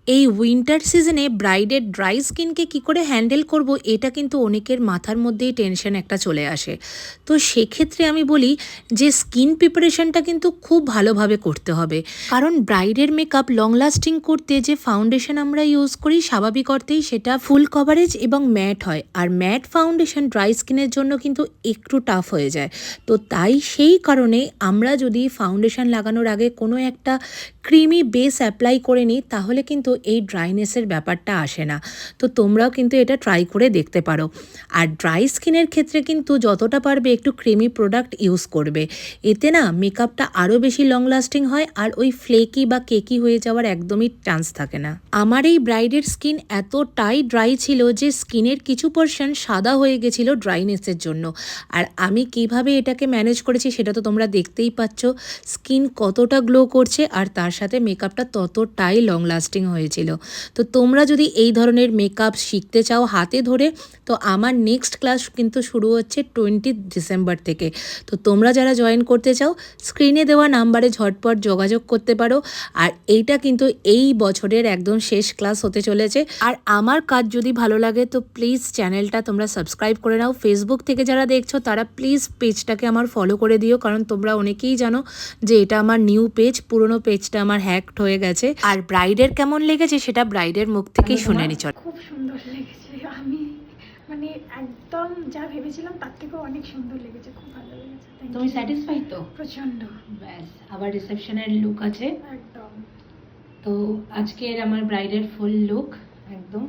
এই উইন্টার সিজনে ব্রাইডের ড্রাই স্কিনকে কি করে হ্যান্ডেল করব, এটা কিন্তু অনেকের মাথার মধ্যেই টেনশন একটা চলে আসে। তো সেক্ষেত্রে আমি বলি যে স্কিন প্রিপারেশনটা কিন্তু খুব ভালোভাবে করতে হবে, কারণ ব্রাইডের মেকআপ লং লাস্টিং করতে যে ফাউন্ডেশন আমরা ইউজ করি স্বাভাবিক অর্থেই সেটা ফুল কভারেজ এবং ম্যাট হয়, আর ম্যাট ফাউন্ডেশন ড্রাই স্কিনের জন্য কিন্তু একটু টাফ হয়ে যায়। তো তাই সেই কারণে আমরা যদি ফাউন্ডেশন লাগানোর আগে কোনো একটা ক্রিমি বেস অ্যাপ্লাই করে নিই তাহলে কিন্তু এই ড্রাইনেসের ব্যাপারটা আসে না। তো তোমরাও কিন্তু এটা ট্রাই করে দেখতে পারো। আর ড্রাই স্কিনের ক্ষেত্রে কিন্তু যতটা পারবে একটু ক্রিমি প্রোডাক্ট ইউজ করবে, এতে না মেকআপটা আরও বেশি লং লাস্টিং হয় আর ওই ফ্লেকি বা কেকি হয়ে যাওয়ার একদমই চান্স থাকে না। আমার এই ব্রাইডের স্কিন এতটাই ড্রাই ছিল যে স্কিনের কিছু পোর্শন সাদা হয়ে গেছিলো ড্রাইনেসের জন্য। আর আমি কিভাবে এটাকে ম্যানেজ করেছি সেটা তো তোমরা দেখতেই পাচ্ছ, স্কিন কতটা গ্লো করছে আর তার সাথে মেকআপটা ততটাই লং লাস্টিং হয়েছিল। তো তোমরা যদি এই ধরনের মেকআপ শিখতে চাও হাতে ধরে, তো আমার নেক্সট ক্লাস কিন্তু শুরু হচ্ছে 20 ডিসেম্বর থেকে। তো তোমরা যারা জয়েন করতে চাও স্ক্রিনে দেওয়া নাম্বারে ঝটপট যোগাযোগ করতে পারো। আর এইটা কিন্তু এই বছরের একদম শেষ ক্লাস হতে চলেছে। আর আমার কাজ যদি ভালো লাগে তো প্লিজ চ্যানেলটা তোমরা সাবস্ক্রাইব করে নাও। ফেসবুক থেকে যারা দেখছো তারা প্লিজ পেজটাকে আমার ফলো করে দিও, কারণ তোমরা অনেকেই জানো যে এটা আমার নিউ পেজ, পুরনো পেজটা আমার হ্যাকড হয়ে গেছে। আর ব্রাইডের কেমন লেগেছে সেটা ব্রাইডের মুখ থেকেই শুনে নি। চল, খুব সুন্দর লেগেছে, আমি মানে একদম যা ভেবেছিলাম তার থেকেও অনেক সুন্দর লেগেছে, খুব ভালো লেগেছে। তুমি স্যাটিসফাই তো? প্রচন্ড। ব্যাস, আবার রিসেপশনের লুক আছে একদম। তো আজকের আমার ব্রাইডের ফুল লুক একদম